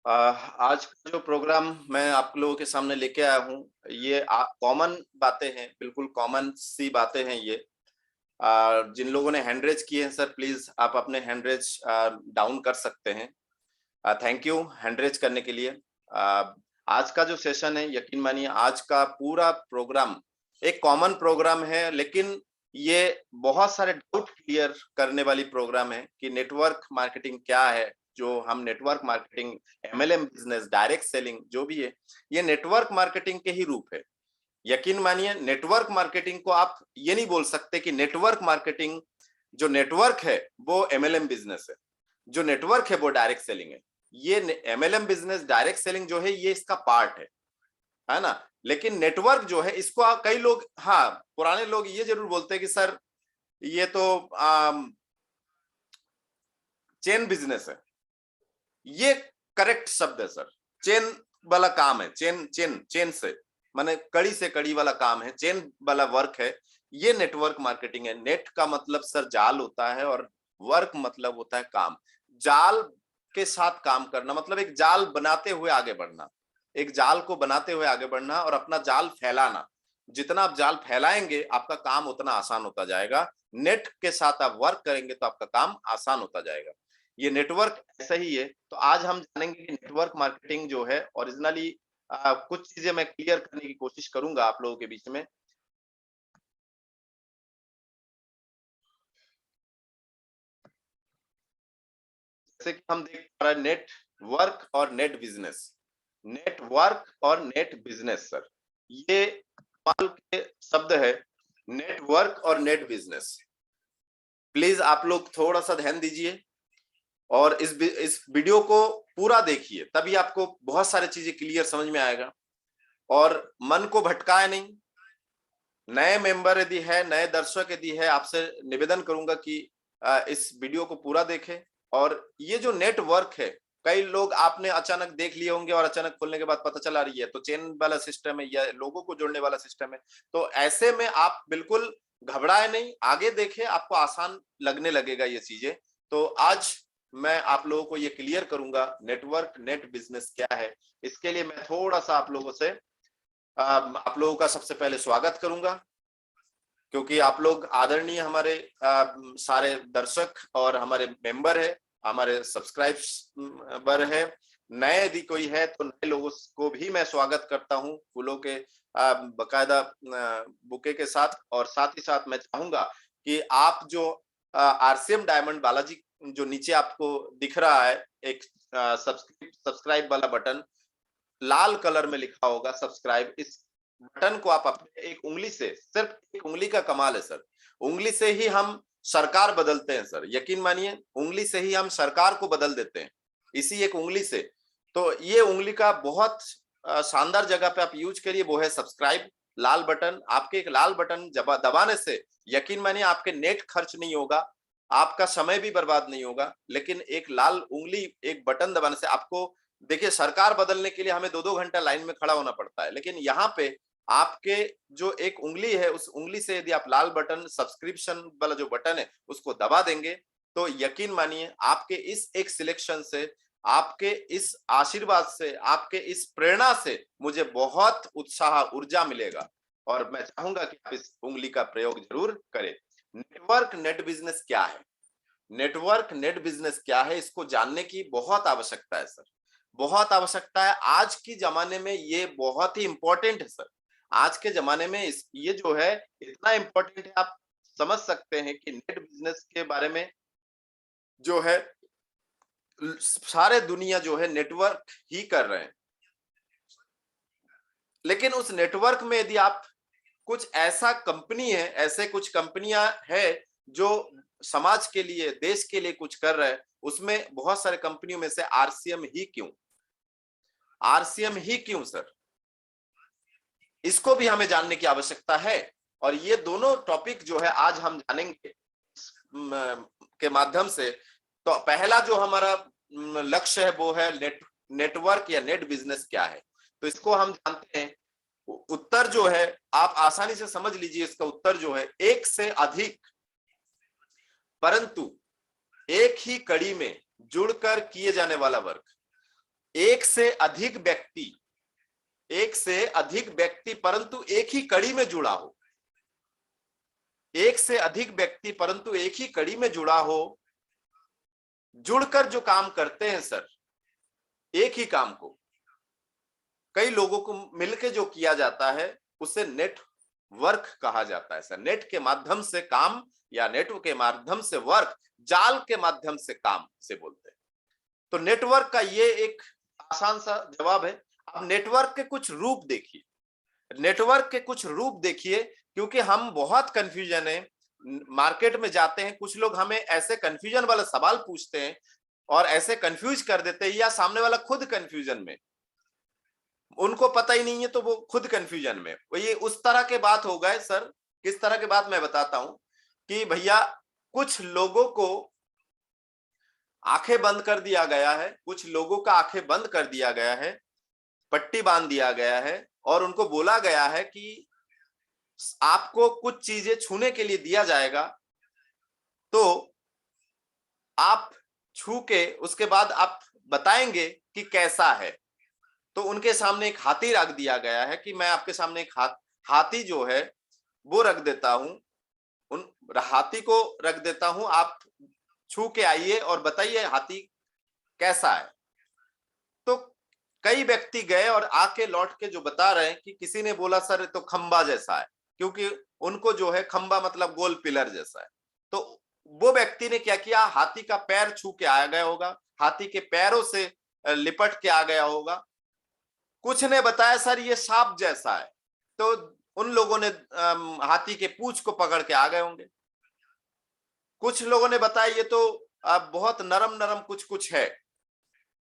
आज का जो प्रोग्राम मैं आप लोगों के सामने लेके आया हूँ, ये कॉमन बातें हैं, बिल्कुल कॉमन सी बातें हैं ये। जिन लोगों ने हैंड रेज किए हैं सर, प्लीज आप अपने हैंड रेज डाउन कर सकते हैं। थैंक यू हैंड रेज करने के लिए। आज का जो सेशन है, यकीन मानिए आज का पूरा प्रोग्राम एक कॉमन प्रोग्राम है, लेकिन ये बहुत सारे डाउट क्लियर करने वाली प्रोग्राम है कि नेटवर्क मार्केटिंग क्या है। जो हम network marketing, MLM business, direct selling जो भी है, ये नेटवर्क मार्केटिंग के ही रूप है। यकीन मानिए नेटवर्क मार्केटिंग को आप ये नहीं बोल सकते कि नेटवर्क मार्केटिंग, जो नेटवर्क है वो एमएलएम बिजनेस है, जो नेटवर्क है वो डायरेक्ट सेलिंग है। ये एमएलएम बिजनेस, डायरेक्ट सेलिंग जो है, ये इसका पार्ट है ना। लेकिन नेटवर्क जो है, इसको कई लोग, हाँ, पुराने लोग ये जरूर बोलते हैं कि सर ये तो चेन बिजनेस है। ये करेक्ट शब्द है सर। चेन वाला काम है, चेन चेन चेन से माने कड़ी से कड़ी वाला काम है, चेन वाला वर्क है। ये नेटवर्क मार्केटिंग है। नेट का मतलब सर जाल होता है, और वर्क मतलब होता है काम। जाल के साथ काम करना मतलब एक जाल बनाते हुए आगे बढ़ना, एक जाल को बनाते हुए आगे बढ़ना और अपना जाल फैलाना। जितना आप जाल फैलाएंगे आपका काम उतना आसान होता जाएगा। नेट के साथ आप वर्क करेंगे तो आपका काम आसान होता जाएगा। ये नेटवर्क ऐसा ही है। तो आज हम जानेंगे कि नेटवर्क मार्केटिंग जो है ओरिजिनली, कुछ चीजें मैं क्लियर करने की कोशिश करूंगा आप लोगों के बीच में। जैसे कि हम देख पा रहे हैं, नेटवर्क और नेट बिजनेस, नेटवर्क और नेट बिजनेस सर, ये कमाल के शब्द है। नेटवर्क और नेट बिजनेस, प्लीज आप लोग थोड़ा सा ध्यान दीजिए और इस वीडियो को पूरा देखिए, तभी आपको बहुत सारी चीजें क्लियर समझ में आएगा। और मन को भटकाए नहीं। नए मेंबर यदि है, नए दर्शक यदि है, आपसे निवेदन करूंगा कि इस वीडियो को पूरा देखें। और ये जो नेटवर्क है, कई लोग आपने अचानक देख लिए होंगे और अचानक खोलने के बाद पता चला रही है तो चेन वाला सिस्टम है या लोगों को जोड़ने वाला सिस्टम है। तो ऐसे में आप बिल्कुल घबराए नहीं, आगे देखें, आपको आसान लगने लगेगा ये चीजें। तो आज मैं आप लोगों को ये क्लियर करूंगा नेटवर्क नेट बिजनेस क्या है। इसके लिए मैं थोड़ा सा आप लोगों से, आप लोगों का सबसे पहले स्वागत करूंगा, क्योंकि आप लोग आदरणीय हमारे सारे दर्शक और हमारे मेंबर है, हमारे सब्सक्राइबर है। नए यदि कोई है तो नए लोगों को भी मैं स्वागत करता हूं फूलों के बकायदा बुके के साथ। और साथ ही साथ मैं चाहूंगा कि आप जो आरसीएम डायमंड बालाजी, जो नीचे आपको दिख रहा है एक सब्सक्राइब वाला बटन, लाल कलर में लिखा होगा सब्सक्राइब, इस बटन को आप अपने एक उंगली से, सिर्फ एक उंगली का कमाल है सर, उंगली से ही हम सरकार बदलते हैं सर। यकीन मानिए उंगली से ही हम सरकार को बदल देते हैं, इसी एक उंगली से। तो ये उंगली का बहुत शानदार जगह पे आप यूज करिए, वो है सब्सक्राइब, लाल बटन। आपके एक लाल बटन दबाने से यकीन मानिए आपके नेट खर्च नहीं होगा, आपका समय भी बर्बाद नहीं होगा। लेकिन एक लाल उंगली, एक बटन दबाने से आपको, देखिए सरकार बदलने के लिए हमें 2-2 घंटा लाइन में खड़ा होना पड़ता है, लेकिन यहाँ पे आपके जो एक उंगली है, उस उंगली से यदि आप लाल बटन, सब्सक्रिप्शन वाला जो बटन है उसको दबा देंगे, तो यकीन मानिए आपके इस एक सिलेक्शन से, आपके इस आशीर्वाद से, आपके इस प्रेरणा से मुझे बहुत उत्साह, ऊर्जा मिलेगा। और मैं चाहूंगा कि आप इस उंगली का प्रयोग जरूर करें। नेटवर्क नेट बिजनेस क्या है, नेटवर्क नेट बिजनेस क्या है, इसको जानने की बहुत आवश्यकता है सर, बहुत आवश्यकता है। आज की जमाने में ये बहुत ही इंपॉर्टेंट है सर। आज के जमाने में ये जो है इतना इंपॉर्टेंट है, आप समझ सकते हैं कि नेट बिजनेस के बारे में जो है सारे दुनिया जो है नेटवर्क ही कर रहे हैं। लेकिन उस नेटवर्क में यदि आप, कुछ ऐसा कंपनी है, ऐसे कुछ कंपनियां है जो समाज के लिए, देश के लिए कुछ कर रहे हैं, उसमें बहुत सारे कंपनियों में से आरसीएम ही क्यों, आरसीएम ही क्यों सर, इसको भी हमें जानने की आवश्यकता है। और ये दोनों टॉपिक जो है आज हम जानेंगे के माध्यम से। तो पहला जो हमारा लक्ष्य है वो है नेटवर्क या नेट बिजनेस क्या है। तो इसको हम जानते हैं, उत्तर जो है आप आसानी से समझ लीजिए, इसका उत्तर जो है एक से अधिक, परंतु एक ही कड़ी में जुड़कर किए जाने वाला वर्क। एक से अधिक व्यक्ति परंतु एक ही कड़ी में जुड़ा हो, एक से अधिक व्यक्ति परंतु एक ही कड़ी में जुड़ा हो, जुड़कर जो काम करते हैं सर, एक ही काम को कई लोगों को मिलकर जो किया जाता है उसे नेटवर्क कहा जाता है सर। नेट के माध्यम से काम या नेटवर्क के माध्यम से वर्क, जाल के माध्यम से काम से बोलते हैं। तो नेटवर्क का ये एक आसान सा जवाब है। अब नेटवर्क के कुछ रूप देखिए, नेटवर्क के कुछ रूप देखिए, क्योंकि हम बहुत कंफ्यूजन है, मार्केट में जाते हैं कुछ लोग हमें ऐसे कंफ्यूजन वाले सवाल पूछते हैं और ऐसे कंफ्यूज कर देते हैं, या सामने वाला खुद कंफ्यूजन में, उनको पता ही नहीं है तो वो खुद कंफ्यूजन में। वो ये उस तरह के बात हो गए सर। किस तरह के बात मैं बताता हूं कि भैया कुछ लोगों को आंखें बंद कर दिया गया है, कुछ लोगों का आंखें बंद कर दिया गया है, पट्टी बांध दिया गया है और उनको बोला गया है कि आपको कुछ चीजें छूने के लिए दिया जाएगा, तो आप छू के उसके बाद आप बताएंगे कि कैसा है। तो उनके सामने एक हाथी रख दिया गया है कि मैं आपके सामने एक हाथी जो है वो रख देता हूं, उन हाथी को रख देता हूं, आप छू के आइए और बताइए हाथी कैसा है। तो कई व्यक्ति गए और आके लौट के जो बता रहे हैं कि किसी ने बोला सर तो खंबा जैसा है, क्योंकि उनको जो है खंबा मतलब गोल पिलर जैसा है। तो वो व्यक्ति ने क्या किया, हाथी का पैर छू के आ गया होगा, हाथी के पैरों से लिपट के आ गया होगा। कुछ ने बताया सर ये सांप जैसा है, तो उन लोगों ने हाथी के पूंछ को पकड़ के आ गए होंगे। कुछ लोगों ने बताया ये तो बहुत नरम नरम कुछ कुछ है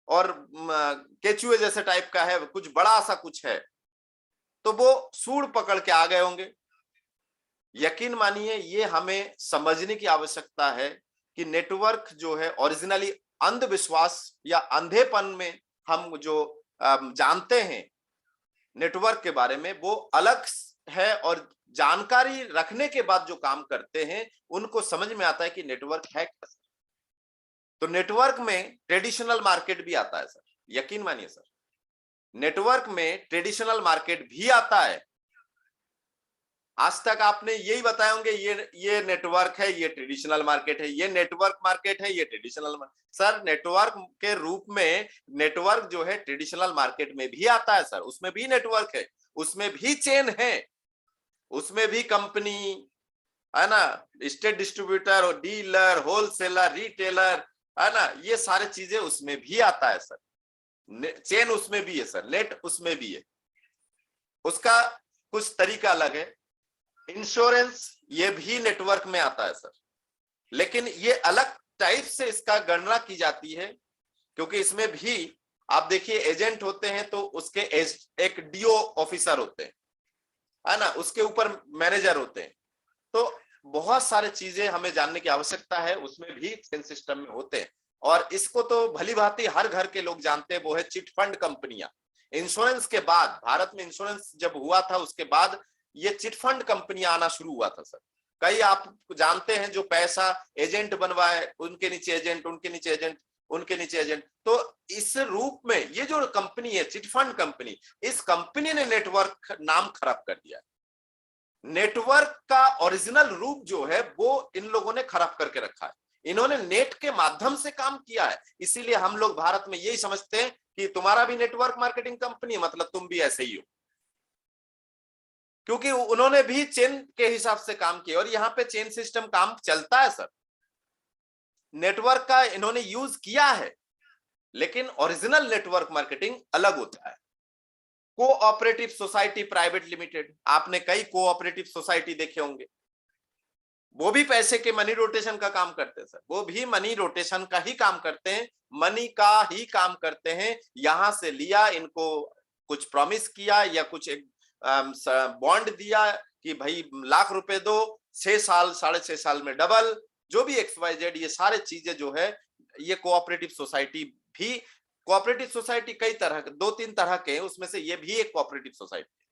और केचुए जैसे टाइप का है, कुछ बड़ा सा कुछ है, तो वो सूंड पकड़ के आ गए होंगे। यकीन मानिए ये हमें समझने की आवश्यकता है कि नेटवर्क जो है ओरिजिनली अंधविश्वास या अंधेपन में हम जो जानते हैं नेटवर्क के बारे में वो अलग है, और जानकारी रखने के बाद जो काम करते हैं उनको समझ में आता है कि नेटवर्क है क्या। तो नेटवर्क में ट्रेडिशनल मार्केट भी आता है सर, यकीन मानिए सर, नेटवर्क में ट्रेडिशनल मार्केट भी आता है। आज तक आपने यही बताए होंगे ये नेटवर्क है, ये ट्रेडिशनल मार्केट है, ये नेटवर्क मार्केट है, ये ट्रेडिशनल सर नेटवर्क के रूप में नेटवर्क जो है ट्रेडिशनल मार्केट में भी आता है सर, उसमें भी नेटवर्क है, उसमें भी चेन है, उसमें भी कंपनी है ना, स्टेट डिस्ट्रीब्यूटर और डीलर, होलसेलर, रिटेलर है ना, ये सारी चीजें उसमें भी आता है सर। चेन उसमें भी है सर, नेट उसमें भी है, उसका कुछ तरीका अलग है। इंश्योरेंस ये भी नेटवर्क में आता है सर, लेकिन ये अलग टाइप से इसका गणना की जाती है, क्योंकि इसमें भी आप देखिए एजेंट होते हैं तो उसके एक डीओ ऑफिसर होते हैं है ना, उसके ऊपर मैनेजर होते हैं। तो बहुत सारी चीजें हमें जानने की आवश्यकता है, उसमें भी चेन सिस्टम में होते हैं। और इसको तो भली भांति हर घर के लोग जानते हैं, वो है चिट फंड कंपनियां। इंश्योरेंस के बाद, भारत में इंश्योरेंस जब हुआ था उसके बाद ये चिट फंड कंपनियां आना शुरू हुआ था सर। कई आप जानते हैं जो पैसा एजेंट बनवाए, उनके नीचे एजेंट, उनके नीचे एजेंट, उनके नीचे एजेंट। तो इस रूप में ये जो कंपनी है चिट फंड कंपनी, इस कंपनी ने नेटवर्क नाम खराब कर दिया। नेटवर्क का ओरिजिनल रूप जो है वो इन लोगों ने खराब करके रखा है। इन्होंने नेट के माध्यम से काम किया है, इसीलिए हम लोग भारत में यही समझते हैं कि तुम्हारा भी नेटवर्क मार्केटिंग कंपनी है, मतलब तुम भी ऐसे ही हो, क्योंकि उन्होंने भी चेन के हिसाब से काम किया और यहाँ पे चेन सिस्टम काम चलता है सर। नेटवर्क का इन्होंने यूज किया है, लेकिन ओरिजिनल नेटवर्क मार्केटिंग अलग होता है। कोऑपरेटिव सोसाइटी प्राइवेट लिमिटेड, आपने कई कोऑपरेटिव सोसाइटी देखे होंगे, वो भी पैसे के मनी रोटेशन का काम करते हैं सर, वो भी मनी रोटेशन का ही काम करते हैं, मनी का ही काम करते हैं। यहां से लिया, इनको कुछ प्रॉमिस किया या कुछ एक बॉन्ड दिया कि भाई लाख रुपए दो, 6 साल 6.5 साल में डबल, जो भी XYZ, ये सारे चीजें जो है ये कोऑपरेटिव सोसाइटी भी। कोऑपरेटिव सोसाइटी कई तरह के, 2-3 तरह के हैं, उसमें से ये भी एक कोऑपरेटिव सोसाइटी।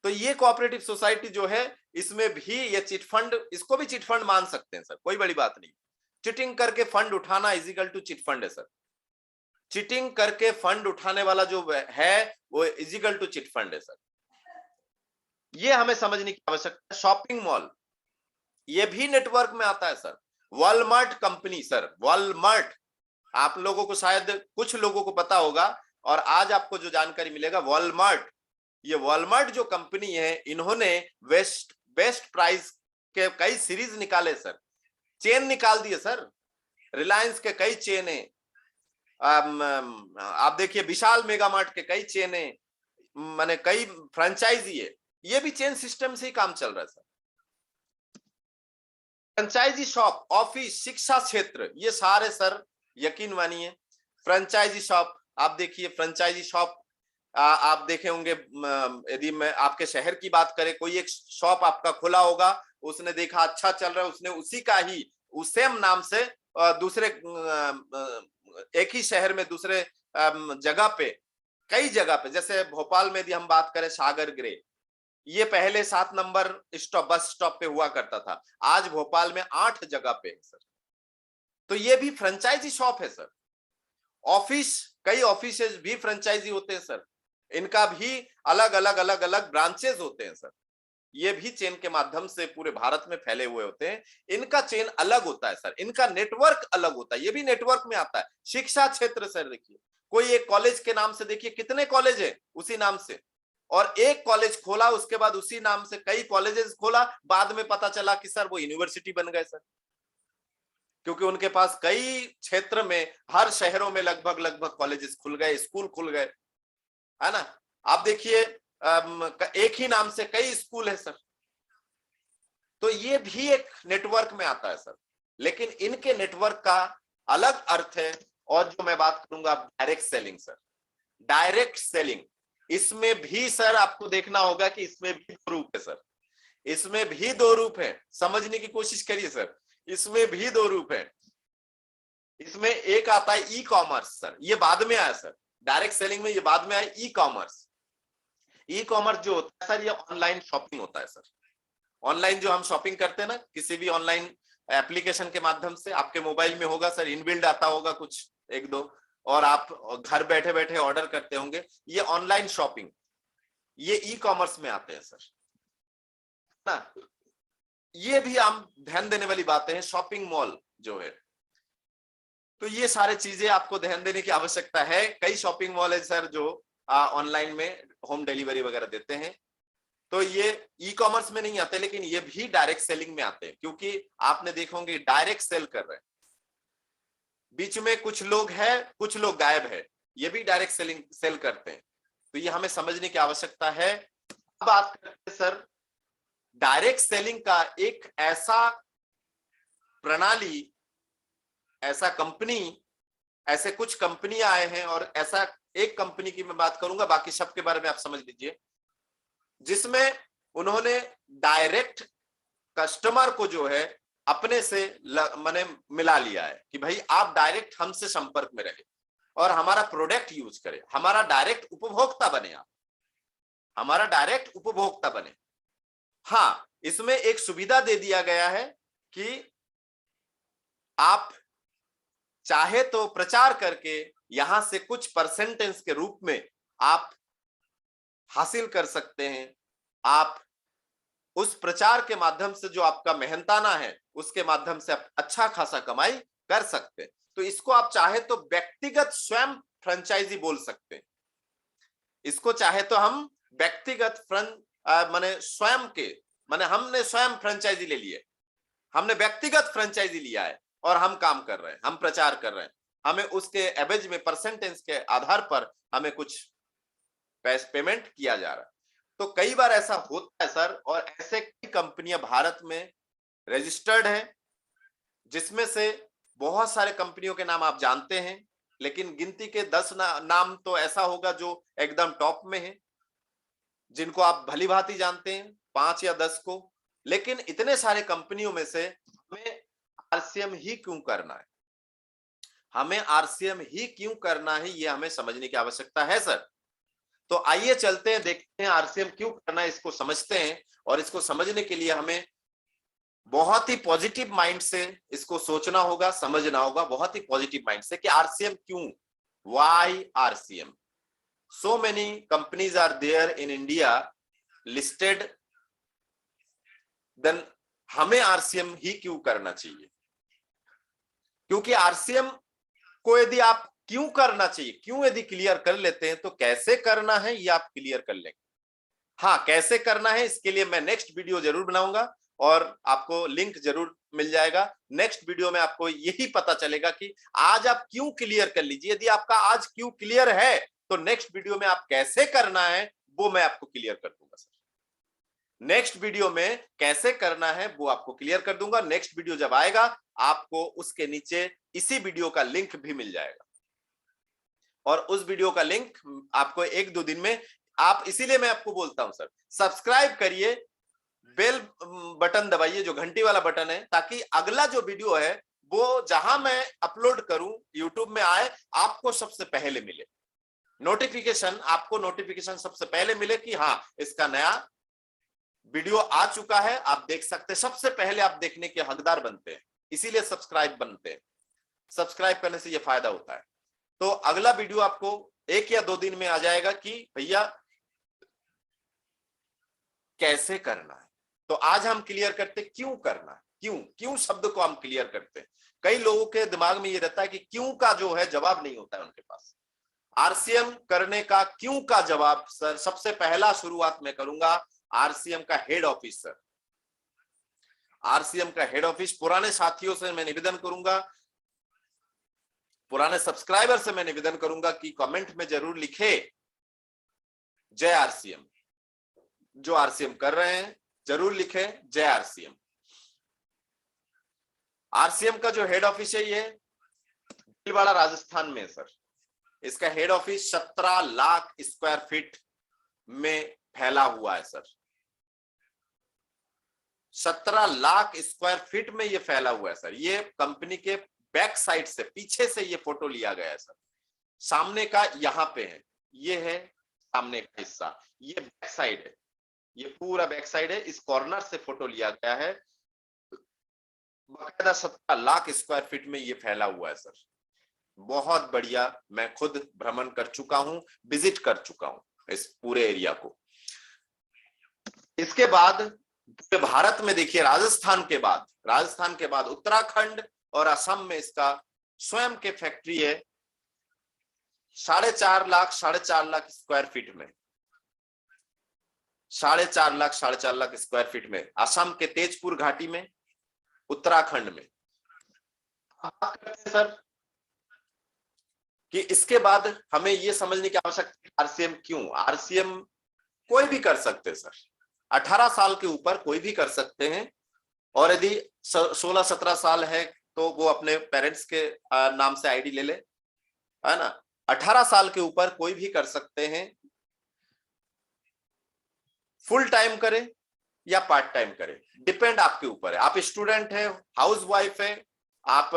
तो ये कोऑपरेटिव सोसाइटी जो है इसमें भी ये चिट फंड, इसको भी चिट फंड मान सकते हैं सर, कोई बड़ी बात नहीं। चिटिंग करके फंड उठाना इजिकल टू चिट फंड है सर। चीटिंग करके फंड उठाने वाला जो है वो इजिकल टू चिट फंड है सर। ये हमें समझने की आवश्यकता है। शॉपिंग मॉल ये भी नेटवर्क में आता है sir. Walmart company sir, Walmart, आप लोगों को शायद कुछ लोगों को पता होगा और आज आपको जो जानकारी मिलेगा, वॉलमार्ट, ये वॉलमार्ट जो कंपनी है, इन्होंने बेस्ट प्राइस के कई सीरीज निकाले सर, चेन निकाल दिए सर। रिलायंस के कई चेन है, आप देखिए विशाल मेगा मार्ट के कई चेन है, माने कई फ्रेंचाइजी है, ये भी चेन सिस्टम से ही काम चल रहा है सर। फ्रेंचाइजी शॉप, ऑफिस, शिक्षा क्षेत्र, ये सारे सर यकीन मानिए फ्रेंचाइजी शॉप। आप देखिए फ्रेंचाइजी शॉप, आप देखे होंगे, यदि मैं आपके शहर की बात करें, कोई एक शॉप आपका खुला होगा, उसने देखा अच्छा चल रहा है, उसने उसी का ही उस सेम नाम से दूसरे एक ही शहर में दूसरे जगह पे, कई जगह पे, जैसे भोपाल में यदि हम बात करें सागर ग्रे, ये पहले 7 नंबर स्टॉप, बस स्टॉप पे हुआ करता था, आज भोपाल में 8 जगह पे है सर। तो ये भी फ्रेंचाइजी शॉप है सर। ऑफिस, कई ऑफिसेज भी फ्रेंचाइजी होते हैं सर, इनका भी अलग अलग ब्रांचेस होते हैं सर। ये भी चेन के माध्यम से पूरे भारत में फैले हुए होते हैं। इनका चेन अलग होता है सर, इनका नेटवर्क अलग होता है, ये भी नेटवर्क में आता है। शिक्षा क्षेत्र सर, देखिए कोई एक कॉलेज के नाम से देखिए कितने कॉलेज है उसी नाम से, और एक कॉलेज खोला उसके बाद उसी नाम से कई कॉलेजेस खोला, बाद में पता चला कि सर वो यूनिवर्सिटी बन गए सर, क्योंकि उनके पास कई क्षेत्र में, हर शहरों में लगभग कॉलेजेस खुल गए, स्कूल खुल गए, है ना। आप देखिए एक ही नाम से कई स्कूल है सर। तो ये भी एक नेटवर्क में आता है सर, लेकिन इनके नेटवर्क का अलग अर्थ है। और जो मैं बात करूंगा direct selling sir, direct selling, इसमें भी सर आपको देखना होगा कि इसमें भी 2 रूप है सर, इसमें भी 2 रूप है, समझने की कोशिश करिए सर, इसमें भी 2 रूप है। इसमें एक आता है ई कॉमर्स सर, ये बाद में आया सर, डायरेक्ट सेलिंग में ये बाद में आया ई कॉमर्स। ई कॉमर्स जो होता है सर, ये ऑनलाइन शॉपिंग होता है सर। ऑनलाइन जो हम शॉपिंग करते हैं ना, किसी भी ऑनलाइन एप्लीकेशन के माध्यम से, आपके मोबाइल में होगा सर, इनबिल्ड आता होगा कुछ एक दो, और आप घर बैठे बैठे ऑर्डर करते होंगे, ये ऑनलाइन शॉपिंग, ये ई कॉमर्स में आते हैं सर ना। ये भी हम ध्यान देने वाली बातें हैं। शॉपिंग मॉल जो है, तो ये सारे चीजें आपको ध्यान देने की आवश्यकता है। कई शॉपिंग मॉल है सर जो ऑनलाइन में होम डिलीवरी वगैरह देते हैं, तो ये ई कॉमर्स में नहीं आते, लेकिन ये भी डायरेक्ट सेलिंग में आते हैं, क्योंकि आपने देखा होंगे डायरेक्ट सेल कर रहे हैं, बीच में कुछ लोग है, कुछ लोग गायब है, ये भी डायरेक्ट सेलिंग सेल करते हैं। तो ये हमें समझने की आवश्यकता है। अब बात करते हैं सर डायरेक्ट सेलिंग का एक ऐसा प्रणाली, ऐसा कंपनी, ऐसे कुछ कंपनियां आए हैं, और ऐसा एक कंपनी की मैं बात करूंगा, बाकी सब के बारे में आप समझ लीजिए, जिसमें उन्होंने डायरेक्ट कस्टमर को जो है अपने से माने मिला लिया है कि भाई आप डायरेक्ट हमसे संपर्क में रहे और हमारा प्रोडक्ट यूज करें, हमारा डायरेक्ट उपभोक्ता बने, आप हमारा डायरेक्ट उपभोक्ता बने। हाँ, इसमें एक सुविधा दे दिया गया है कि आप चाहे तो प्रचार करके यहां से कुछ परसेंटेज के रूप में आप हासिल कर सकते हैं। आप उस प्रचार के माध्यम से जो आपका मेहनताना है, उसके माध्यम से आप अच्छा खासा कमाई कर सकते हैं। तो इसको आप चाहे तो व्यक्तिगत स्वयं फ्रेंचाइजी बोल सकते हैं, इसको चाहे तो हम व्यक्तिगत माने स्वयं के, माने हमने स्वयं फ्रेंचाइजी ले लिए, हमने व्यक्तिगत फ्रेंचाइजी लिया है और हम काम कर रहे हैं, हम प्रचार कर रहे हैं, हमें उसके एवरेज में परसेंटेज के आधार पर हमें कुछ पेमेंट किया जा रहा है। तो कई बार ऐसा होता है सर, और ऐसे कई कंपनियां भारत में रजिस्टर्ड है, जिसमें से बहुत सारे कंपनियों के नाम आप जानते हैं, लेकिन गिनती के 10 नाम तो ऐसा होगा जो एकदम टॉप में है, जिनको आप भली भांति जानते हैं, 5 या 10 को। लेकिन इतने सारे कंपनियों में से हमें आरसीएम ही क्यों करना है, हमें आरसीएम ही क्यों करना है, ये हमें समझने की आवश्यकता है सर। तो आइए चलते हैं, देखते हैं आरसीएम क्यों करना है, इसको समझते हैं। और इसको समझने के लिए हमें बहुत ही पॉजिटिव माइंड से इसको सोचना होगा, समझना होगा, बहुत ही पॉजिटिव माइंड से कि आरसीएम क्यों Why RCM? So many companies are there in India listed, then हमें RCM ही क्यों करना चाहिए? क्योंकि RCM को यदि आप क्यों करना चाहिए, क्यों यदि क्लियर कर लेते हैं तो कैसे करना है ये आप क्लियर कर लेंगे। हाँ, कैसे करना है इसके लिए मैं नेक्स्ट वीडियो जरूर बनाऊंगा और आपको लिंक जरूर मिल जाएगा। नेक्स्ट वीडियो में आपको यही पता चलेगा कि आज आप क्यों क्लियर कर लीजिए। यदि आपका आज क्यों क्लियर है तो नेक्स्ट वीडियो में आप कैसे करना है वो मैं आपको क्लियर कर दूंगा सर। नेक्स्ट वीडियो में कैसे करना है वो आपको क्लियर कर दूंगा। नेक्स्ट वीडियो जब आएगा आपको उसके नीचे इसी वीडियो का लिंक भी मिल जाएगा और उस वीडियो का लिंक आपको 1-2 दिन में आप, इसीलिए मैं आपको बोलता हूं सर, सब्सक्राइब करिए, बेल बटन दबाइए जो घंटी वाला बटन है, ताकि अगला जो वीडियो है वो जहां मैं अपलोड करूं यूट्यूब में आए, आपको सबसे पहले मिले नोटिफिकेशन, आपको नोटिफिकेशन सबसे पहले मिले कि हाँ इसका नया वीडियो आ चुका है, आप देख सकते हैं। सबसे पहले आप देखने के हकदार बनते हैं, इसीलिए सब्सक्राइब बनते हैं। सब्सक्राइब करने से ये फायदा होता है। तो अगला वीडियो आपको 1 या 2 दिन में आ जाएगा कि भैया कैसे करना है। तो आज हम क्लियर करते क्यों करना है, क्यों शब्द को हम क्लियर करते हैं। कई लोगों के दिमाग में ये रहता है कि क्यों का जो है जवाब नहीं होता है उनके पास। आरसीएम करने का क्यों का जवाब सर, सबसे पहला शुरुआत मैं करूंगा आरसीएम का हेड ऑफिस सर। आरसीएम का हेड ऑफिस, पुराने साथियों से मैं निवेदन करूंगा, पुराने सब्सक्राइबर से मैं निवेदन करूंगा कि कमेंट में जरूर लिखे जय आरसीएम। जो आरसीएम कर रहे हैं जरूर लिखे जय आरसीएम। आरसीएम का जो हेड ऑफिस है ये भीलवाड़ा राजस्थान में है सर। इसका head office 17 lakh square feet में फैला हुआ है सर। 17 लाख स्क्वायर फीट में ये फैला हुआ है सर। ये कंपनी के बैक साइड से, पीछे से ये फोटो लिया गया है सर। सामने का यहाँ पे है, ये है सामने का हिस्सा, ये बैक साइड है, ये पूरा बैक साइड है। इस कॉर्नर से फोटो लिया गया है। बाकायदा 17 लाख स्क्वायर फीट में ये फैला हुआ है सर। बहुत बढ़िया, मैं खुद भ्रमण कर चुका हूं, विजिट कर चुका हूं इस पूरे एरिया को। इसके बाद पूरे भारत में देखिए, राजस्थान के बाद उत्तराखंड और असम में इसका स्वयं के फैक्ट्री है। 4.5 लाख स्क्वायर फीट में, 4.5 लाख स्क्वायर फीट में, असम के तेजपुर घाटी में, उत्तराखंड में। सर कि इसके बाद हमें यह समझने की आवश्यकता है आरसीएम क्यों। आरसीएम कोई भी कर सकते हैं सर, 18 साल के ऊपर कोई भी कर सकते हैं, और यदि 16-17 साल है तो वो अपने पेरेंट्स के नाम से आईडी ले ले, है ना। 18 साल के ऊपर कोई भी कर सकते हैं। फुल टाइम करें या पार्ट टाइम करें, डिपेंड आपके ऊपर है। आप स्टूडेंट हैं, हाउस वाइफ है, आप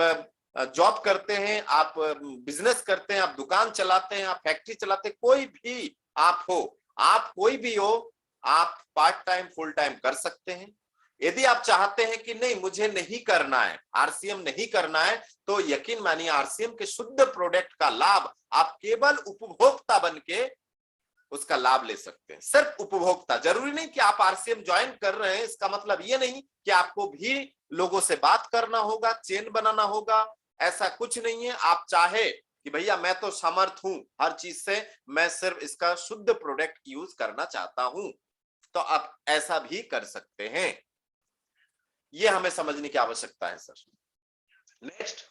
जॉब करते हैं, आप बिजनेस करते हैं, आप दुकान चलाते हैं, आप फैक्ट्री चलाते हैं, कोई भी आप हो, आप कोई भी हो, आप पार्ट टाइम फुल टाइम कर सकते हैं। यदि आप चाहते हैं कि नहीं मुझे नहीं करना है, आरसीएम नहीं करना है, तो यकीन मानिए आरसीएम के शुद्ध प्रोडक्ट का लाभ आप केवल उपभोक्ता बनके उसका लाभ ले सकते हैं। सिर्फ उपभोक्ता, जरूरी नहीं कि आप आरसीएम ज्वाइन कर रहे हैं, इसका मतलब ये नहीं कि आपको भी लोगों से बात करना होगा, चेन बनाना होगा, ऐसा कुछ नहीं है। आप चाहे कि भैया मैं तो समर्थ हूं हर चीज से, मैं सिर्फ इसका शुद्ध प्रोडक्ट यूज करना चाहता हूं, तो आप ऐसा भी कर सकते हैं। ये हमें समझने की आवश्यकता है सर। नेक्स्ट,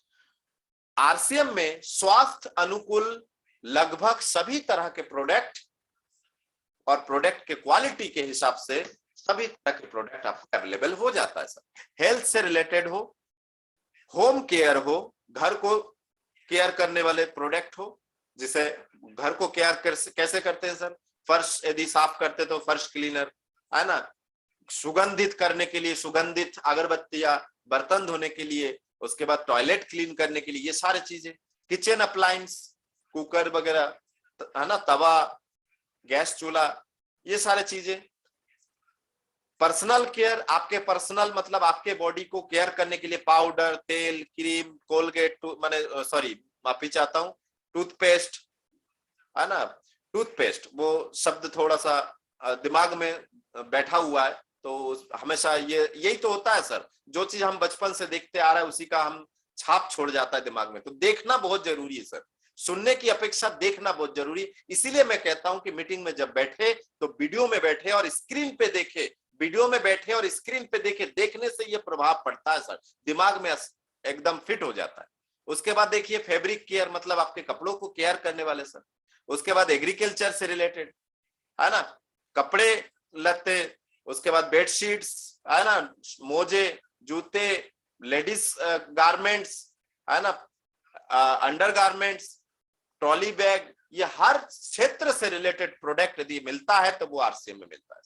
आरसीएम में स्वास्थ्य अनुकूल लगभग सभी तरह के प्रोडक्ट और प्रोडक्ट के क्वालिटी के हिसाब से सभी तरह के प्रोडक्ट आपको अवेलेबल हो जाता है सर। हेल्थ से रिलेटेड हो, होम केयर हो, घर को केयर करने वाले प्रोडक्ट हो, जिसे घर को केयर कैसे करते हैं सर, फर्श यदि साफ करते तो फर्श क्लीनर, है ना, सुगंधित करने के लिए सुगंधित अगरबत्तियां, बर्तन धोने के लिए, उसके बाद टॉयलेट क्लीन करने के लिए, ये सारी चीजें, किचन अप्लायंस, कुकर वगैरह, है ना, तवा, गैस चूल्हा, ये सारी चीजें। पर्सनल केयर, आपके पर्सनल मतलब आपके बॉडी को केयर करने के लिए पाउडर, तेल, क्रीम, कोलगेट, माने सॉरी माफी चाहता हूं, टूथपेस्ट, है ना, टूथपेस्ट, वो शब्द थोड़ा सा दिमाग में बैठा हुआ है, तो हमेशा यही तो होता है सर, जो चीज हम बचपन से देखते आ रहे हैं उसी का हम छाप छोड़ जाता है दिमाग में। तो देखना बहुत जरूरी है सर, सुनने की अपेक्षा देखना बहुत जरूरी है। इसीलिए मैं कहता हूं कि मीटिंग में जब बैठे तो वीडियो में बैठे और स्क्रीन पे देखे, वीडियो में बैठे और स्क्रीन पे देखे, देखने से ये प्रभाव पड़ता है सर, दिमाग में एकदम फिट हो जाता है। उसके बाद देखिए फैब्रिक केयर, मतलब आपके कपड़ों को केयर करने वाले सर। उसके बाद एग्रीकल्चर से रिलेटेड, है ना, कपड़े लत्ते, उसके बाद बेडशीट्स, है ना, मोजे, जूते, लेडीज गारमेंट्स, है ना, अंडर गारमेंट्स, ट्रॉली बैग, ये हर क्षेत्र से रिलेटेड प्रोडक्ट यदि मिलता है तो वो आरसीएम में मिलता है।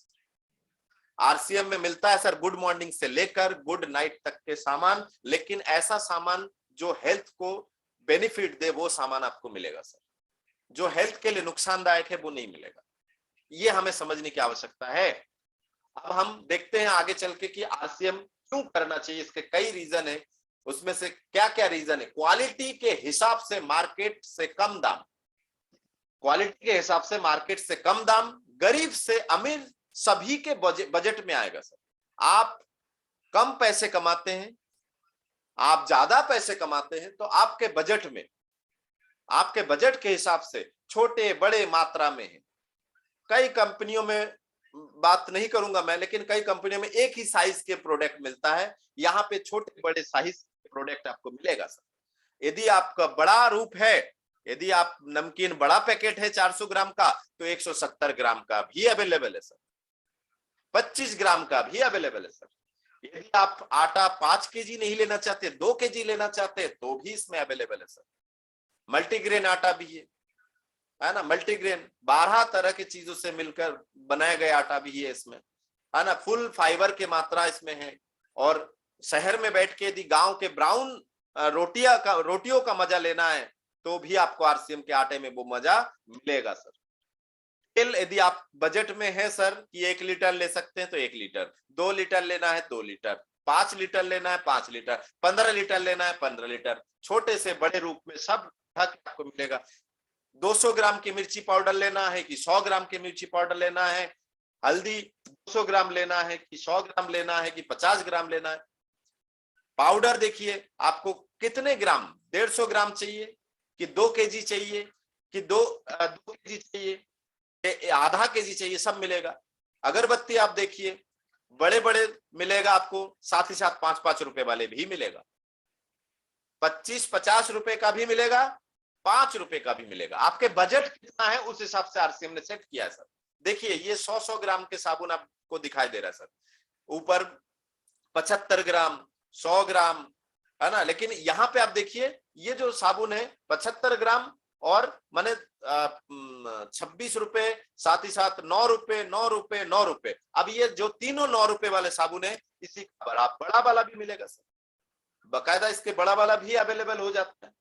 आरसीएम में मिलता है सर गुड मॉर्निंग से लेकर गुड नाइट तक के सामान, लेकिन ऐसा सामान जो हेल्थ को बेनिफिट दे वो सामान आपको मिलेगा सर, जो हेल्थ के लिए नुकसानदायक है वो नहीं मिलेगा। ये हमें समझने की आवश्यकता है। अब हम देखते हैं आगे चल के कि आरसीएम क्यों करना चाहिए, इसके कई रीजन है, उसमें से क्या क्या रीजन है। क्वालिटी के हिसाब से मार्केट से कम दाम, क्वालिटी के हिसाब से मार्केट से कम दाम, गरीब से अमीर सभी के बजट में आएगा सर। आप कम पैसे कमाते हैं, आप ज्यादा पैसे कमाते हैं, तो आपके बजट में, आपके बजट के हिसाब से छोटे बड़े मात्रा में है। कई कंपनियों में, बात नहीं करूंगा मैं, लेकिन कई कंपनियों में एक ही साइज के प्रोडक्ट मिलता है, यहाँ पे छोटे बड़े साइज के प्रोडक्ट आपको मिलेगा सर। यदि आपका बड़ा रूप है, यदि आप नमकीन बड़ा पैकेट है 400 ग्राम का, तो 170 ग्राम का भी अवेलेबल है सर, 25 ग्राम का भी अवेलेबल है सर। यदि आप आटा 5 केजी नहीं लेना चाहते, 2 केजी लेना चाहते, तो भी इसमें अवेलेबल है सर। मल्टीग्रेन आटा भी है ना, मल्टीग्रेन 12 तरह की चीजों से मिलकर बनाया गया आटा भी है इसमें, है ना, फुल फाइबर की मात्रा इसमें है। और शहर में बैठ के यदि गांव के ब्राउन रोटियों का मजा लेना है, तो भी आपको आरसीएम के आटे में वो मजा मिलेगा सर। तेल यदि आप बजट में है सर कि 1 लीटर ले सकते हैं तो 1 लीटर, 2 लीटर लेना है 2 लीटर, 5 लीटर लेना है 5 लीटर, 15 लीटर लेना है 15 लीटर, छोटे से बड़े रूप में सब आपको मिलेगा। 200 ग्राम की मिर्ची पाउडर लेना है कि 100 ग्राम की मिर्ची पाउडर लेना है, हल्दी 200 ग्राम लेना है कि 100 ग्राम लेना है कि 50 ग्राम लेना है। पाउडर देखिए आपको कितने ग्राम, 150 ग्राम चाहिए कि 2 केजी चाहिए कि 2 केजी चाहिए, आधा केजी चाहिए, सब मिलेगा। अगरबत्ती आप देखिए बड़े बड़े मिलेगा आपको, साथ ही साथ 5-5 रुपए वाले भी मिलेगा, 25-50 रुपए का भी मिलेगा, 5 रुपए का भी मिलेगा। आपके बजट कितना है उस हिसाब से आरसीएम ने सेट किया है सर। देखिए ये 100-100 ग्राम के साबुन आपको दिखाई दे रहा है सर, ऊपर 75 ग्राम, 100 ग्राम, है ना, लेकिन यहाँ पे आप देखिए ये जो साबुन है 75 ग्राम और माने 26 रुपए, साथ ही साथ 9 रुपए, 9 रुपए, 9 रुपए। अब ये जो तीनों 9 रुपए वाले साबुन है, इसी का बड़ा वाला भी मिलेगा सर, बकायदा इसके बड़ा वाला भी अवेलेबल हो जाता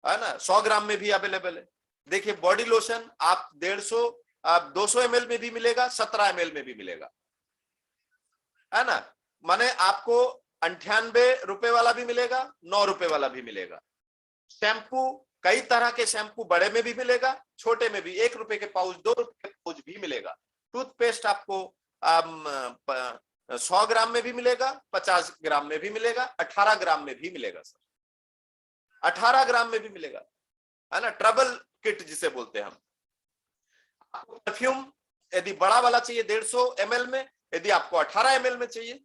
है ना, 100 ग्राम में भी अवेलेबल है। देखिए बॉडी लोशन आप 150 200 ml में भी मिलेगा, 17 ml में भी मिलेगा, है ना, माने आपको 98 रुपए वाला भी मिलेगा, 9 रुपए वाला भी मिलेगा। शैम्पू कई तरह के शैम्पू बड़े में भी मिलेगा, छोटे में भी, 1 रुपए के पाउच, 2 रुपए के पाउच भी मिलेगा। टूथपेस्ट आपको 100 ग्राम में भी मिलेगा, 50 ग्राम में भी मिलेगा, 18 ग्राम में भी मिलेगा सर, 18 ग्राम में भी मिलेगा, है ना, ट्रबल किट जिसे बोलते हैं हम। आपको परफ्यूम यदि बड़ा वाला चाहिए 150 ml में, यदि आपको 18 ml में चाहिए,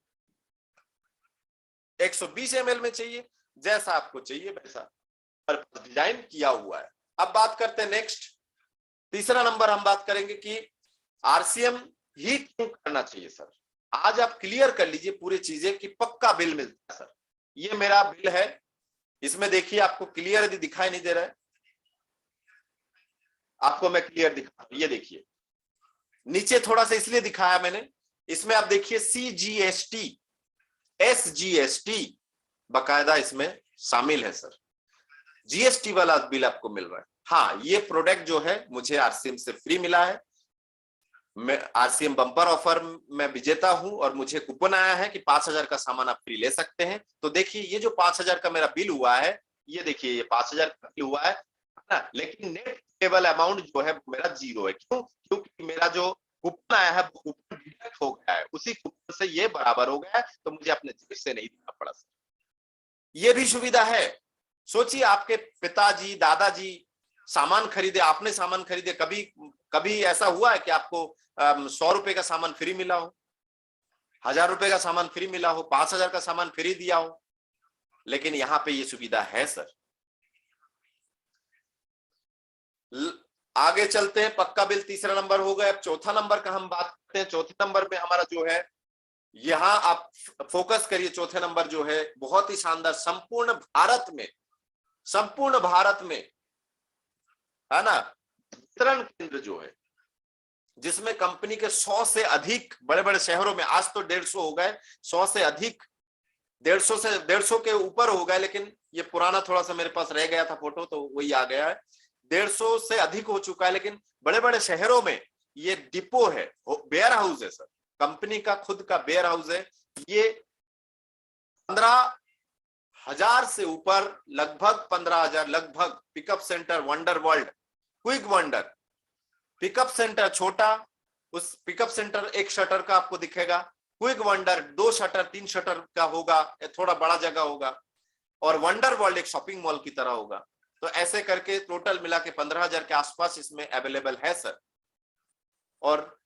120 ml में चाहिए, जैसा आपको चाहिए वैसा पर डिजाइन किया हुआ है। अब बात करते हैं नेक्स्ट, तीसरा नंबर हम बात करेंगे कि आरसीएम ही क्यों करना चाहिए सर। आज आप क्लियर कर लीजिए पूरी चीजें कि पक्का बिल मिलता है सर। ये मेरा बिल है, इसमें देखिए आपको क्लियर यदि दिखाई नहीं दे रहा है, आपको मैं क्लियर दिखा रहा हूं, ये देखिए नीचे थोड़ा सा इसलिए दिखाया मैंने, इसमें आप देखिए CGST SGST बकायदा इसमें शामिल है सर, जीएसटी वाला बिल आपको मिल रहा है। हाँ, ये प्रोडक्ट जो है मुझे आरसीएम से फ्री मिला है, मैं आरसीएम बम्पर ऑफर में विजेता हूं और मुझे कूपन आया है कि 5000 का सामान आप फ्री ले सकते हैं। तो देखिए ये जो 5000 का मेरा बिल हुआ है, ये देखिए ये 5000 का बिल हुआ है, ना, लेकिन नेट पेबल अमाउंट जो है मेरा 0 है। क्यों? क्योंकि मेरा जो कूपन आया है वो कूपन डिडक्ट हो गया है, उसी कूपन से ये बराबर हो गया है, तो मुझे अपने जेब से नहीं देना पड़ा सर। ये भी सुविधा है। सोचिए आपके पिताजी दादाजी सामान खरीदे, आपने सामान खरीदे, कभी कभी ऐसा हुआ है कि आपको 100 रुपए का सामान फ्री मिला हो, 1000 रुपए का सामान फ्री मिला हो, 5000 का सामान फ्री दिया हो? लेकिन यहां पे ये सुविधा है सर। आगे चलते हैं, पक्का बिल तीसरा नंबर हो गया। अब चौथा नंबर का हम बात करते हैं। चौथे नंबर पे हमारा जो है, यहां आप फोकस करिए, चौथे नंबर जो है बहुत ही शानदार, संपूर्ण भारत में है ना, वितरण केंद्र जो है, जिसमें कंपनी के 100 से अधिक बड़े बड़े शहरों में, आज तो 150 हो गए, 100 से अधिक, 150 के ऊपर हो गए, लेकिन ये पुराना थोड़ा सा मेरे पास रह गया था फोटो, तो वही आ गया है। 150 से अधिक हो चुका है, लेकिन बड़े बड़े शहरों में ये डिपो है, वेयर हाउस है सर, कंपनी का खुद का वेयर हाउस है। ये 15,000 से ऊपर, लगभग 15,000 लगभग pickup centre, wonder world, quick wonder, pickup centre छोटा, उस पिकअप सेंटर एक शटर का आपको दिखेगा, क्विक वंडर 2 शटर 3 शटर का होगा, थोड़ा बड़ा जगह होगा, और वंडर वर्ल्ड एक शॉपिंग मॉल की तरह होगा। तो ऐसे करके टोटल मिला के 15,000 के आसपास इसमें अवेलेबल है सर। और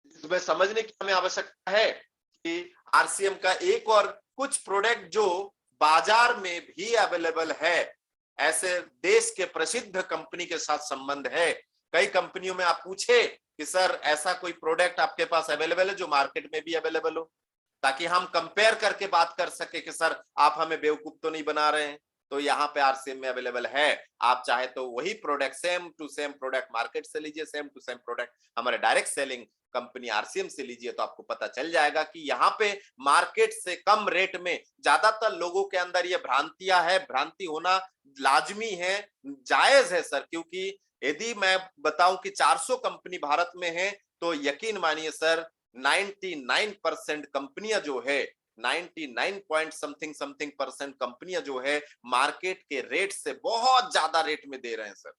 इसमें समझने की हमें आवश्यकता है कि आरसीएम का एक और कुछ प्रोडक्ट जो बाजार में भी अवेलेबल है, ऐसे देश के प्रसिद्ध कंपनी के साथ संबंध है। कई कंपनियों में आप पूछे कि सर ऐसा कोई प्रोडक्ट आपके पास अवेलेबल है जो मार्केट में भी अवेलेबल हो, ताकि हम कंपेयर करके बात कर सके कि सर आप हमें बेवकूफ तो नहीं बना रहे हैं। तो यहाँ पे आरसीएम में अवेलेबल है। आप चाहे तो वही product, same to same product market से लीजिए, सेम टू सेम प्रोडक्ट हमारे डायरेक्ट सेलिंग कंपनी आरसीएम से लीजिए, तो आपको पता चल जाएगा कि यहाँ पे मार्केट से कम रेट में, ज्यादातर लोगों के अंदर ये भ्रांतियां है, भ्रांति होना लाजमी है, जायज है सर। क्योंकि यदि मैं बताऊं कि 400 कंपनी भारत में है, तो यकीन मानिए सर 99% कंपनियां जो है, 99 पॉइंट समथिंग परसेंट कंपनियां जो है मार्केट के रेट से बहुत ज्यादा रेट में दे रहे हैं सर।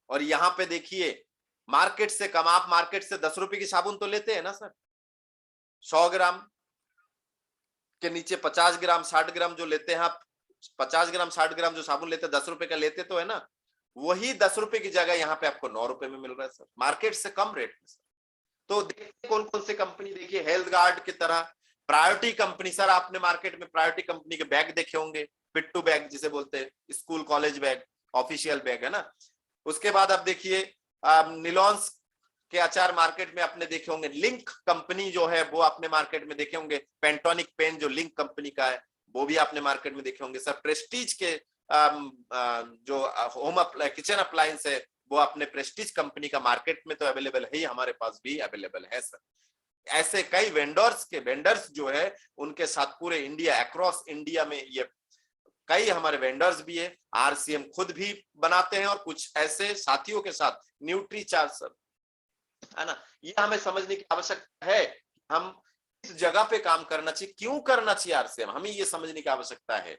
और यहां पे देखिए, मार्केट से कम, आप मार्केट से 10 रुपए की साबुन तो लेते हैं ना सर, 100 ग्राम के नीचे 50 ग्राम 60 ग्राम जो लेते हैं आप, 50 ग्राम 60 ग्राम जो साबुन लेते हैं 10 रुपए का लेते तो है ना, वही 10 रुपए की जगह यहाँ पे आपको 9 रुपए में मिल रहा है सर, मार्केट से कम रेट में सर। तो देखिए कौन कौन सी कंपनी, देखिए हेल्थ गार्ड की तरह, प्रायोरिटी कंपनी, सर आपने मार्केट में प्रायोरिटी कंपनी के बैग देखे होंगे, पिट्टू बैग जिसे बोलते हैं, school college bag, official bag है ना। उसके बाद आप देखिए निलॉन्स के अचार मार्केट में आपने देखे होंगे, लिंक कंपनी जो है वो आपने मार्केट में देखे होंगे, पेंटोनिक पेन जो लिंक कंपनी का है वो भी आपने मार्केट में देखे होंगे सर। प्रेस्टीज के जो होम किचन अप्लायंस है वो अपने प्रेस्टीज कंपनी का मार्केट में तो अवेलेबल है ही, हमारे पास भी अवेलेबल है सर। ऐसे कई वेंडर्स जो है उनके साथ पूरे इंडिया, अक्रॉस इंडिया में ये कई हमारे वेंडर्स भी है, आरसीएम खुद भी बनाते हैं, और कुछ ऐसे साथियों के साथ न्यूट्रीचार्ज सर, है ना। ये हमें समझने की आवश्यकता है, हम इस जगह पे काम करना चाहिए, क्यों करना चाहिए आरसीएम, हमें ये समझने की आवश्यकता है।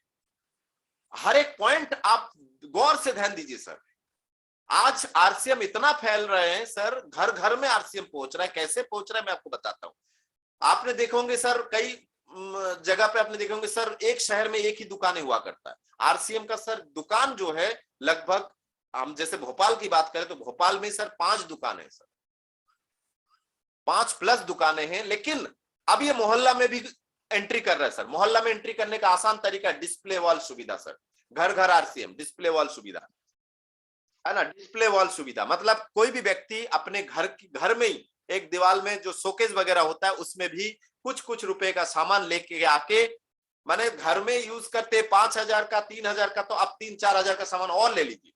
हर एक पॉइंट आप गौर से ध्यान दीजिए सर। आज आरसीएम इतना फैल रहे हैं सर, घर घर में आरसीएम पहुंच रहा है। कैसे पहुंच रहा है मैं आपको बताता हूं। आपने देखे होंगे सर, कई जगह पे आपने देखे होंगे सर, एक शहर में एक ही दुकानें हुआ करता है आरसीएम का सर। दुकान जो है लगभग, हम जैसे भोपाल की बात करें तो भोपाल में सर 5 दुकानें सर, 5+ दुकानें हैं। लेकिन अब ये मोहल्ला में भी एंट्री कर रहा है सर। मोहल्ला में एंट्री करने का आसान तरीका डिस्प्ले वॉल सुविधा सर, घर घर आरसीएम डिस्प्ले वॉल सुविधा, है ना। डिस्प्ले वॉल सुविधा मतलब कोई भी व्यक्ति अपने घर में ही एक दीवार में जो शोकेस वगैरह होता है उसमें भी कुछ कुछ रुपए का सामान लेके आके, माने घर में यूज करते 5,000 का 3,000 का, तो आप 3-4 हजार का सामान और ले लीजिए,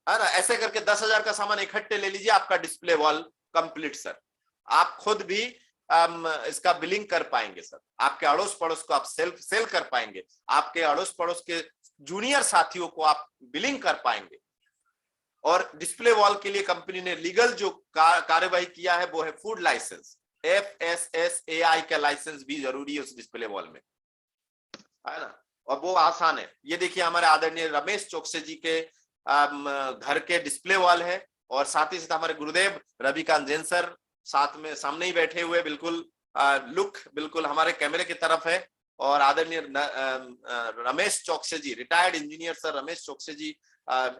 है ना। ऐसे करके 10,000 का सामान इकट्ठे ले लीजिए, आपका डिस्प्ले वॉल कंप्लीट सर। आप खुद भी इसका बिलिंग कर पाएंगे सर, आपके अड़ोस पड़ोस को आप सेल कर पाएंगे, आपके अड़ोस पड़ोस के जूनियर साथियों को आप बिलिंग कर पाएंगे। और डिस्प्ले वॉल के लिए कंपनी ने लीगल जो कार्यवाही किया है वो है फूड लाइसेंस, FSSAI का लाइसेंस भी जरूरी है उस डिस्प्ले वॉल में, है ना। और वो आसान है। ये देखिए हमारे आदरणीय रमेश चौकसे जी के घर के डिस्प्ले वॉल है, और साथ ही साथ हमारे गुरुदेव रविकांत जैन सर साथ में सामने ही बैठे हुए, बिल्कुल लुक बिल्कुल हमारे कैमरे की तरफ है। और आदरणीय Ramesh Chouksey ji, retired engineer sir Ramesh Chouksey ji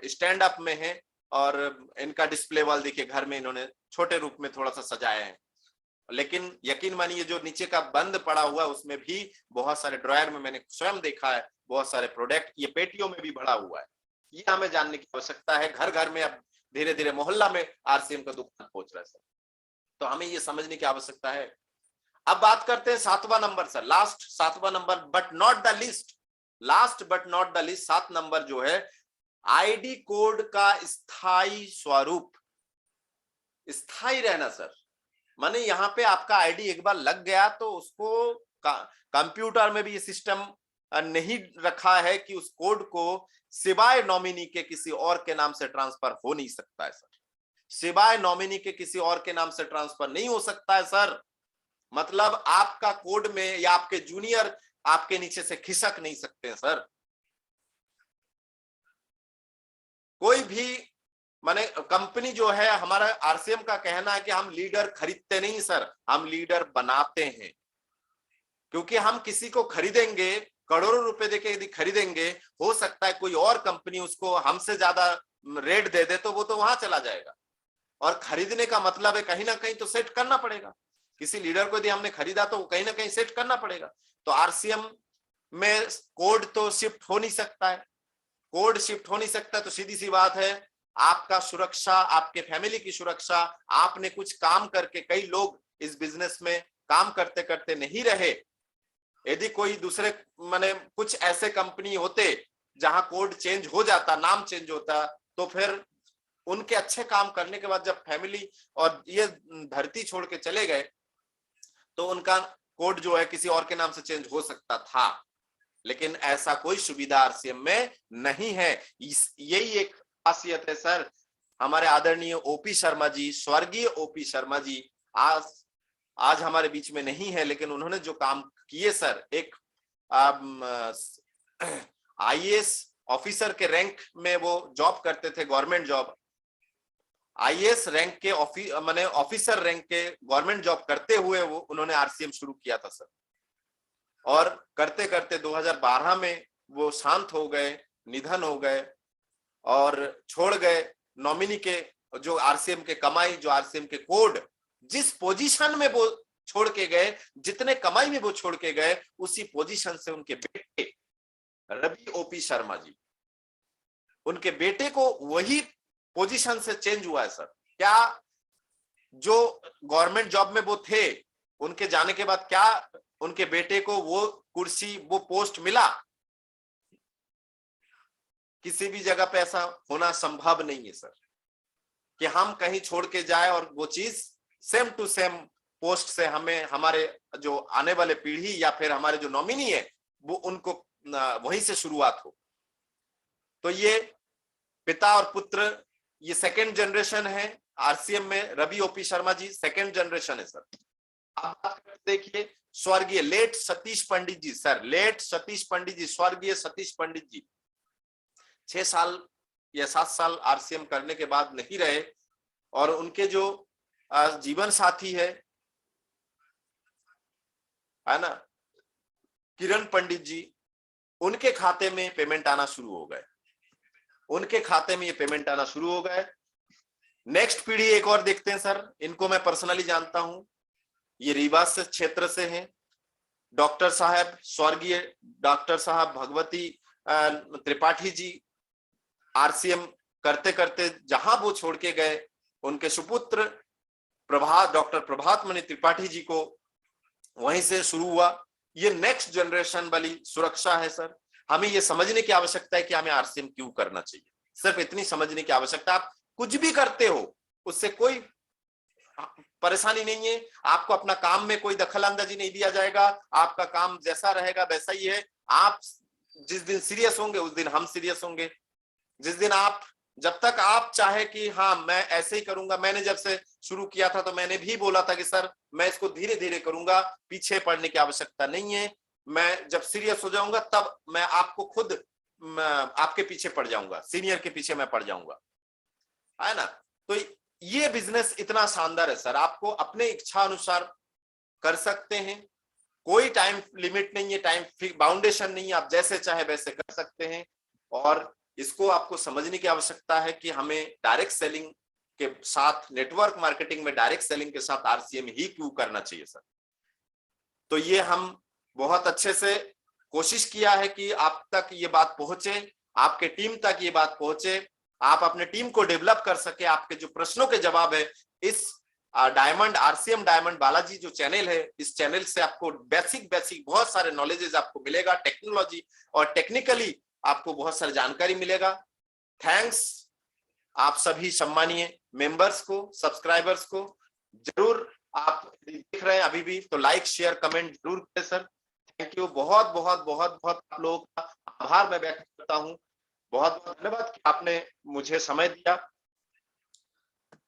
stand up में हैं, और इनका डिस्प्ले वॉल देखिए घर में इन्होंने छोटे रूप में थोड़ा सा सजाया है। लेकिन यकीन मानिए जो नीचे का बंद पड़ा हुआ है उसमें भी बहुत सारे ड्रॉयर में मैंने स्वयं देखा है, बहुत सारे प्रोडक्ट ये पेटियों में भी भरा हुआ है। ये हमें जानने की आवश्यकता है। घर घर में अब धीरे धीरे मोहल्ला में आरसीएम का दुकान पहुंच रहा है सर, तो हमें ये समझने की आवश्यकता है। अब बात करते हैं 7वां नंबर सर, लास्ट 7वां number but not the list, last but not the list 7 number जो है आईडी कोड का स्थायी स्वरूप, स्थायी रहना सर। माने यहाँ पे आपका आईडी एक बार लग गया तो उसको कंप्यूटर में भी ये सिस्टम नहीं रखा है कि उस कोड को सिवाय नॉमिनी के किसी और के नाम से ट्रांसफर हो नहीं सकता है सर, सिवाय नॉमिनी के किसी और के नाम से ट्रांसफर नहीं हो सकता है सर। मतलब आपका कोड में या आपके जूनियर आपके नीचे से खिसक नहीं सकते हैं सर। कोई भी माने कंपनी जो है, हमारा आरसीएम का कहना है कि हम लीडर खरीदते नहीं सर, हम लीडर बनाते हैं। क्योंकि हम किसी को खरीदेंगे, करोड़ों रुपए देके यदि खरीदेंगे, हो सकता है कोई और कंपनी उसको हमसे ज्यादा रेट दे दे तो वो तो वहां चला जाएगा। और खरीदने का मतलब है कहीं ना कहीं तो सेट करना पड़ेगा। किसी लीडर को यदि हमने खरीदा तो कहीं ना कहीं सेट करना पड़ेगा। तो आरसीएम में कोड तो शिफ्ट हो नहीं सकता है, कोड शिफ्ट हो नहीं सकता, तो सीधी सी बात है आपका सुरक्षा, आपके फैमिली की सुरक्षा, आपने कुछ काम करके, कई लोग इस बिजनेस में काम करते करते नहीं रहे। यदि कोई दूसरे माने कुछ ऐसे कंपनी होते जहां कोड चेंज हो जाता, नाम चेंज होता, तो फिर उनके अच्छे काम करने के बाद जब फैमिली और ये धरती छोड़ के चले गए तो उनका कोड जो है किसी और के नाम से चेंज हो सकता था। लेकिन ऐसा कोई सुविधा आरसीएम में नहीं है। यही एक खासियत है सर। हमारे आदरणीय ओपी शर्मा जी, स्वर्गीय ओपी शर्मा जी आज हमारे बीच में नहीं है, लेकिन उन्होंने जो काम किए सर, एक आईएएस ऑफिसर के रैंक में वो जॉब करते थे, गवर्नमेंट जॉब, आईएएस रैंक के माने ऑफिसर रैंक के गवर्नमेंट जॉब करते हुए वो उन्होंने आरसीएम शुरू किया था सर। और करते करते 2012 में वो शांत हो गए, निधन हो गए और छोड़ गए। नॉमिनी के जो आरसीएम के कमाई, जो आरसीएम के कोड, जिस पोजीशन में वो छोड़ के गए, जितने कमाई में वो छोड़ के गए, उसी पोजीशन से उनके बेटे रवि ओपी शर्मा जी, उनके बेटे को वही पोजीशन से चेंज हुआ है सर। क्या जो गवर्नमेंट जॉब में वो थे, उनके जाने के बाद क्या उनके बेटे को वो कुर्सी, वो पोस्ट मिला? किसी भी जगह पे ऐसा होना संभव नहीं है सर कि हम कहीं छोड़ के जाए और वो चीज सेम टू सेम पोस्ट से हमें, हमारे जो आने वाले पीढ़ी या फिर हमारे जो नॉमिनी है वो उनको वहीं से शुरुआत हो। तो ये पिता और पुत्र, ये सेकेंड जनरेशन है आरसीएम में। Ravi OP Sharma ji second generation है सर। आप देखिए स्वर्गीय लेट सतीश पंडित जी सर, लेट सतीश पंडित जी, स्वर्गीय सतीश पंडित जी 6 साल या 7 साल आरसीएम करने के बाद नहीं रहे, और उनके जो जीवन साथी है ना, किरण पंडित जी, उनके खाते में पेमेंट आना शुरू हो गए, उनके खाते में ये पेमेंट आना शुरू हो गए। नेक्स्ट पीढ़ी एक और देखते हैं सर, इनको मैं पर्सनली जानता हूं, ये रीवा से क्षेत्र से हैं, डॉक्टर साहब, स्वर्गीय डॉक्टर साहब भगवती त्रिपाठी जी। आरसीएम करते करते जहां वो छोड़ के गए, उनके सुपुत्र डॉक्टर प्रभात मणि त्रिपाठी जी को वहीं से शुरू हुआ। ये नेक्स्ट जनरेशन वाली सुरक्षा है सर। हमें ये समझने की आवश्यकता है कि हमें आरसीएम क्यों करना चाहिए, सिर्फ इतनी समझने की आवश्यकता। आप कुछ भी करते हो उससे कोई परेशानी नहीं है, आपको अपना काम में कोई दखल अंदाजी नहीं दिया जाएगा, आपका काम जैसा रहेगा वैसा ही है। आप जिस दिन सीरियस होंगे उस दिन हम सीरियस होंगे। जिस दिन आप, जब तक आप चाहे कि हाँ मैं ऐसे ही करूंगा, मैंने जब से शुरू किया था तो मैंने भी बोला था कि सर मैं इसको धीरे धीरे करूंगा, पीछे पड़ने की आवश्यकता नहीं है। मैं जब सीरियस हो जाऊंगा तब मैं आपको खुद आपके पीछे पड़ जाऊंगा, सीनियर के पीछे मैं पड़ जाऊंगा, है ना। तो ये बिजनेस इतना शानदार है सर, आपको अपने इच्छा अनुसार कर सकते हैं, कोई टाइम लिमिट नहीं है, टाइम बाउंडेशन नहीं है, आप जैसे चाहे वैसे कर सकते हैं। और इसको आपको समझने की आवश्यकता है कि हमें डायरेक्ट सेलिंग के साथ, नेटवर्क मार्केटिंग में डायरेक्ट सेलिंग के साथ आरसीएम ही क्यों करना चाहिए सर। तो ये हम बहुत अच्छे से कोशिश किया है कि आप तक ये बात पहुंचे, आपके टीम तक ये बात पहुंचे, आप अपने टीम को डेवलप कर सके। आपके जो प्रश्नों के जवाब है इस डायमंड, आरसीएम डायमंड बालाजी जो चैनल है, इस चैनल से आपको बेसिक बहुत सारे नॉलेजेस आपको मिलेगा, टेक्नोलॉजी और टेक्निकली आपको बहुत सारी जानकारी मिलेगा। थैंक्स आप सभी सम्मानीय मेंबर्स को, सब्सक्राइबर्स को। जरूर आप देख रहे हैं अभी भी तो लाइक शेयर कमेंट जरूर करें सर। थैंक यू, बहुत बहुत बहुत बहुत आप लोगों का आभार मैं व्यक्त करता हूं। बहुत बहुत धन्यवाद कि आपने मुझे समय दिया।